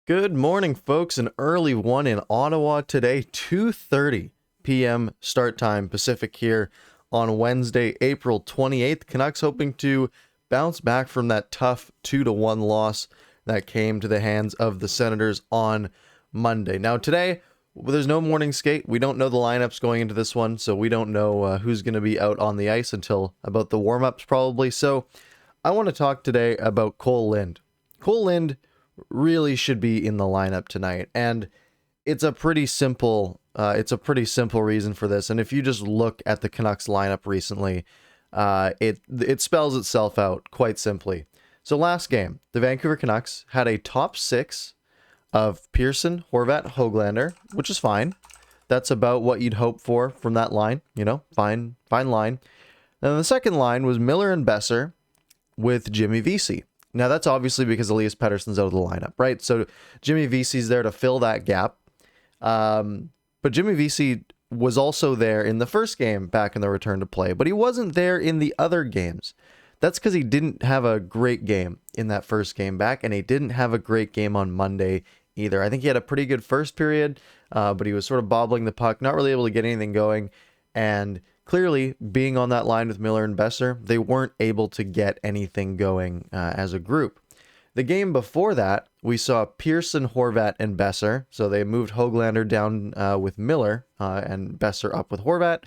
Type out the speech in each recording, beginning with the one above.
Good morning, folks. An early one in Ottawa today, 2:30 p.m. start time Pacific here on Wednesday, April 28th. Canucks hoping to bounce back from that tough 2-1 loss that came to the hands of the Senators on Monday. Now today, there's no morning skate. We don't know the lineups going into this one, so we don't know who's going to be out on the ice until about the warm-ups probably. So I want to talk today about Kole Lind. Kole Lind really should be in the lineup tonight, and it's a pretty simple reason for this. And if you just look at the Canucks lineup recently, it spells itself out quite simply. So last game, the Vancouver Canucks had a top six of Pearson, Horvat, Höglander, which is fine. That's about what you'd hope for from that line, fine line. And the second line was Miller and Besser with Jimmy Vesey. Now, that's obviously because Elias Pettersson's out of the lineup, right? So Jimmy Vesey's there to fill that gap. But Jimmy Vesey was also there in the first game back in the return to play, but he wasn't there in the other games. That's because he didn't have a great game in that first game back, and he didn't have a great game on Monday either. I think he had a pretty good first period, but he was sort of bobbling the puck, not really able to get anything going, and clearly, being on that line with Miller and Besser, they weren't able to get anything going as a group. The game before that, we saw Pearson, Horvat, and Besser. So they moved Höglander down with Miller and Besser up with Horvat.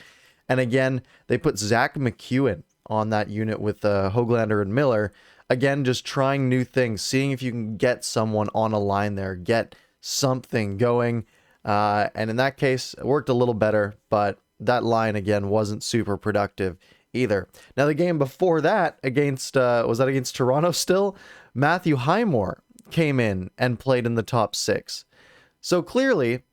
And again, they put Zach McEwen on that unit with Höglander and Miller. Again, just trying new things, seeing if you can get someone on a line there, get something going. And in that case, it worked a little better, but that line again wasn't super productive either. Now the game before that against was that against Toronto still? Matthew Highmore came in and played in the top six. So clearly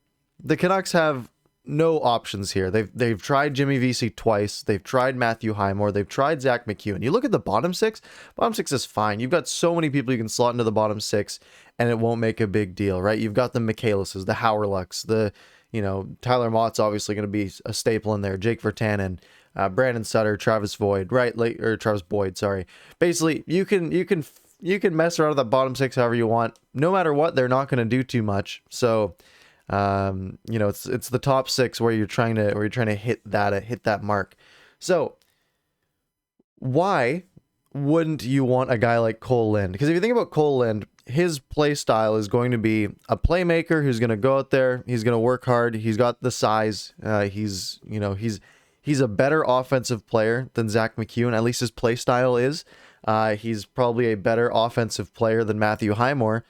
the Canucks have no options here. They've tried Jimmy Vesey twice. They've tried Matthew Highmore. They've tried Zach McEwen. You look at the bottom six. Bottom six is fine. You've got so many people you can slot into the bottom six, and it won't make a big deal, right? You've got the Michaelises, the Howerlucks, Tyler Mott's obviously going to be a staple in there. Jake Virtanen, Brandon Sutter, Travis Boyd, right? Or Travis Boyd, sorry. Basically, you can mess around with that bottom six however you want. No matter what, they're not going to do too much. So, it's the top six where you're trying to hit that mark. So, why wouldn't you want a guy like Kole Lind? Because if you think about Kole Lind, his play style is going to be a playmaker who's going to go out there. He's going to work hard. He's got the size. He's a better offensive player than Zach McEwen. At least his play style is. He's probably a better offensive player than Matthew Highmore.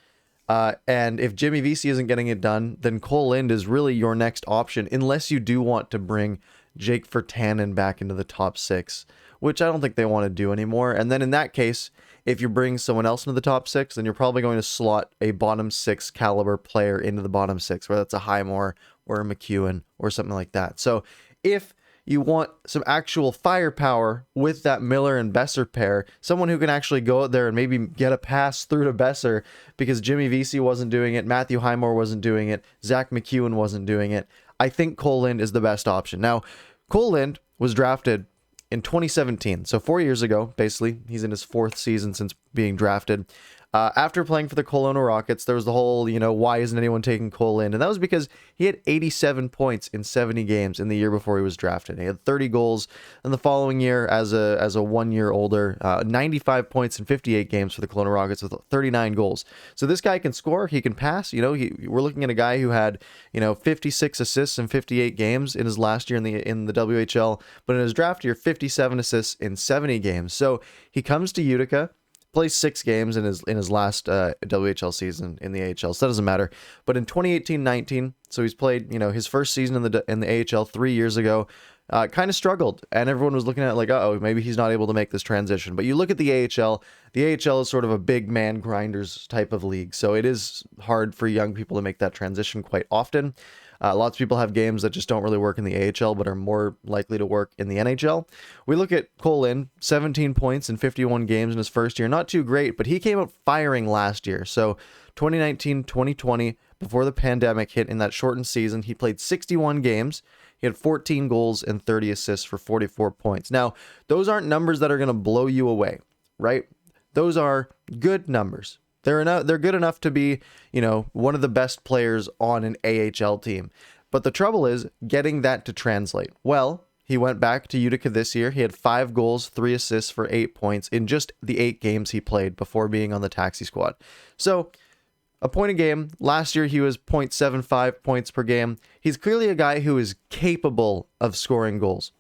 And if Jimmy Vesey isn't getting it done, then Kole Lind is really your next option, unless you do want to bring Jake Virtanen back into the top six, which I don't think they want to do anymore. And then in that case, if you bring someone else into the top six, then you're probably going to slot a bottom six caliber player into the bottom six, whether that's a Highmore or a McEwen or something like that. So if you want some actual firepower with that Miller and Besser pair, someone who can actually go out there and maybe get a pass through to Besser, because Jimmy Vesey wasn't doing it, Matthew Highmore wasn't doing it, Zach McEwen wasn't doing it, I think Kole Lind is the best option. Now, Kole Lind was drafted in 2017, so 4 years ago, basically. He's in his fourth season since being drafted. After playing for the Kelowna Rockets, there was the whole, why isn't anyone taking Kole Lind? And that was because he had 87 points in 70 games in the year before he was drafted. He had 30 goals in the following year as a 1 year older, 95 points in 58 games for the Kelowna Rockets with 39 goals. So this guy can score, he can pass. We're looking at a guy who had, 56 assists in 58 games in his last year in the WHL, but in his draft year, 57 assists in 70 games. So he comes to Utica, plays 6 games in his last WHL season in the AHL, so that doesn't matter. But in 2018-19, so he's played his first season in the AHL 3 years ago, kind of struggled, and everyone was looking at it like, maybe he's not able to make this transition. But you look at the AHL. The AHL is sort of a big man grinders type of league, so it is hard for young people to make that transition quite often. Lots of people have games that just don't really work in the AHL, but are more likely to work in the NHL. We look at Kole Lind, 17 points in 51 games in his first year. Not too great, but he came out firing last year. So 2019-2020, before the pandemic hit in that shortened season, he played 61 games. He had 14 goals and 30 assists for 44 points. Now, those aren't numbers that are going to blow you away, right? Those are good numbers. They're good enough to be, one of the best players on an AHL team. But the trouble is getting that to translate. Well, he went back to Utica this year. He had 5 goals, 3 assists for 8 points in just the 8 games he played before being on the taxi squad. So, a point a game. Last year, he was 0.75 points per game. He's clearly a guy who is capable of scoring goals.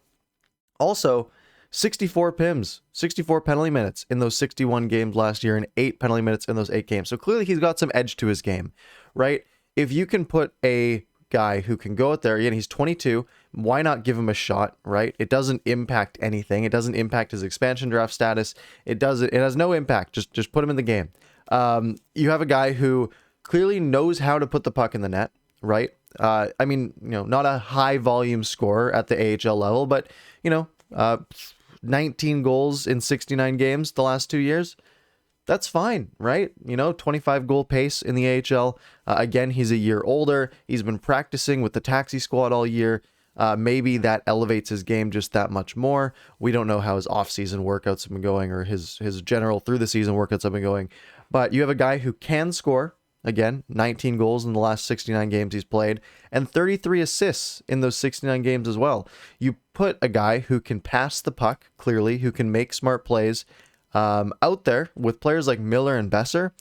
Also, 64 PIMs, 64 penalty minutes in those 61 games last year and 8 penalty minutes in those 8 games. So clearly he's got some edge to his game, right? If you can put a guy who can go out there, again, he's 22, why not give him a shot, right? It doesn't impact anything. It doesn't impact his expansion draft status. It has no impact. Just put him in the game. You have a guy who clearly knows how to put the puck in the net, right? Not a high volume scorer at the AHL level, but 19 goals in 69 games the last 2 years. That's fine, right? 25 goal pace in the AHL. Again, he's a year older. He's been practicing with the taxi squad all year. Maybe that elevates his game just that much more. We don't know how his off-season workouts have been going or his general through the season workouts have been going. But you have a guy who can score. Again, 19 goals in the last 69 games he's played, and 33 assists in those 69 games as well. You put a guy who can pass the puck, clearly, who can make smart plays out there with players like Miller and Besser.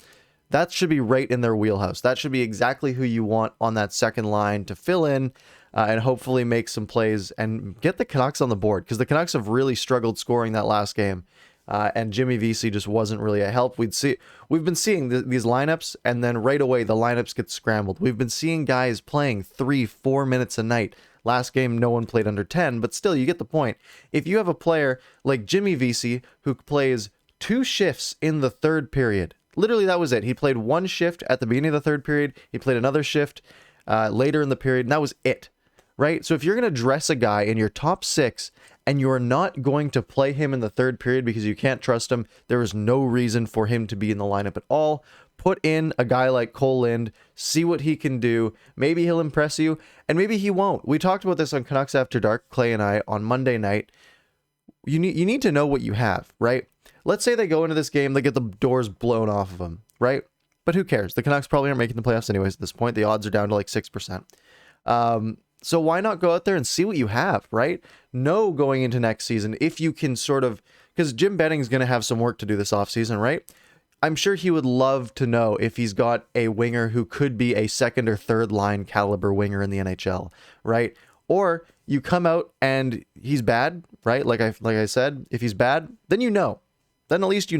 That should be right in their wheelhouse. That should be exactly who you want on that second line to fill in and hopefully make some plays and get the Canucks on the board, because the Canucks have really struggled scoring that last game. And Jimmy Vesey just wasn't really a help. We've been seeing these lineups, and then right away the lineups get scrambled. We've been seeing guys playing 3-4 minutes a night. Last game, no one played under 10, but still, you get the point. If you have a player like Jimmy Vesey who plays 2 shifts in the third period, literally that was it. He played 1 shift at the beginning of the third period. He played another shift later in the period, and that was it, right? So if you're going to dress a guy in your top 6 and you're not going to play him in the third period because you can't trust him, there is no reason for him to be in the lineup at all. Put in a guy like Kole Lind, see what he can do. Maybe he'll impress you, and maybe he won't. We talked about this on Canucks After Dark, Clay and I, on Monday night. You need to know what you have, right? Let's say they go into this game, they get the doors blown off of them, right? But who cares? The Canucks probably aren't making the playoffs anyways at this point. The odds are down to like 6%. So why not go out there and see what you have, right? Know going into next season if you can because Jim Benning's going to have some work to do this offseason, right? I'm sure he would love to know if he's got a winger who could be a second or third line caliber winger in the NHL, right? Or you come out and he's bad, right? Like I said, if he's bad, then then at least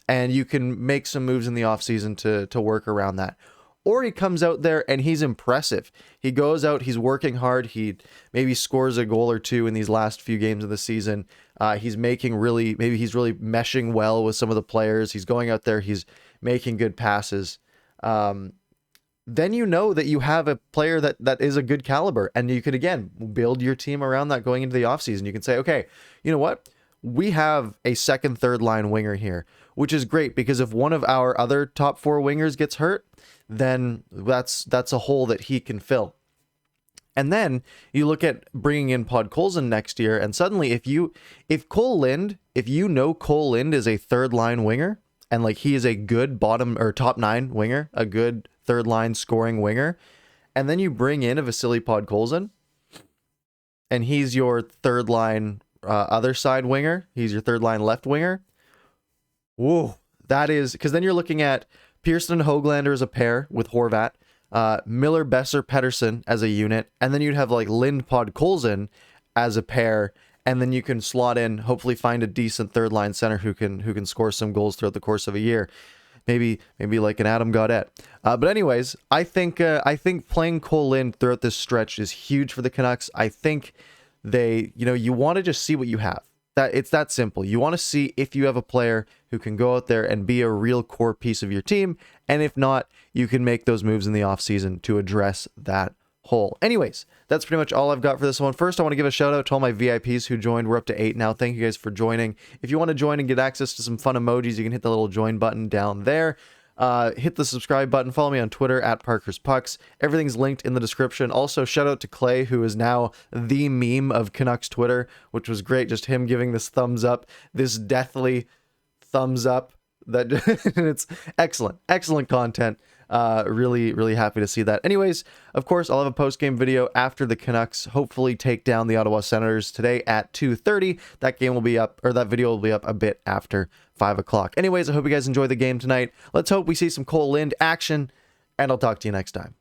and you can make some moves in the offseason to work around that. Or he comes out there and he's impressive. He goes out, he's working hard. He maybe scores a goal or 2 in these last few games of the season. He's maybe he's really meshing well with some of the players. He's going out there, he's making good passes. Then you know that you have a player that is a good caliber, and you could, again, build your team around that going into the offseason. You can say, okay, you know what? We have a second, third line winger here, which is great, because if one of our other top 4 wingers gets hurt, then that's a hole that he can fill. And then you look at bringing in Podkolzin next year, and suddenly if you know Kole Lind is a third line winger, and like he is a good bottom or top 9 winger, a good third line scoring winger, and then you bring in a Vasily Podkolzin, and he's your third line other side winger, he's your third line left winger. Whoa, that is, because then you're looking at Pearson and Höglander as a pair with Horvat, Miller, Besser, Pettersson as a unit, and then you'd have like Lind, Podkolzin as a pair, and then you can slot in, hopefully find a decent third line center who can score some goals throughout the course of a year. Maybe like an Adam Gaudette. But anyways, I think playing Kole Lind throughout this stretch is huge for the Canucks. I think you want to just see what you have. It's that simple. You want to see if you have a player who can go out there and be a real core piece of your team, and if not, you can make those moves in the offseason to address that hole. Anyways, that's pretty much all I've got for this one. First, I want to give a shout out to all my VIPs who joined. We're up to 8 now. Thank you guys for joining. If you want to join and get access to some fun emojis, you can hit the little join button down there. Hit the subscribe button. Follow me on Twitter at ParkersPucks. Everything's linked in the description. Also, shout out to Clay, who is now the meme of Canucks Twitter, which was great. Just him giving this thumbs up, this deathly thumbs up That it's excellent content. Really happy to see that. Anyways, of course, I'll have a post-game video after the Canucks hopefully take down the Ottawa Senators today at 2:30. That game will be up, or that video will be up a bit after 5 o'clock. Anyways, I hope you guys enjoy the game tonight. Let's hope we see some Kole Lind action, and I'll talk to you next time.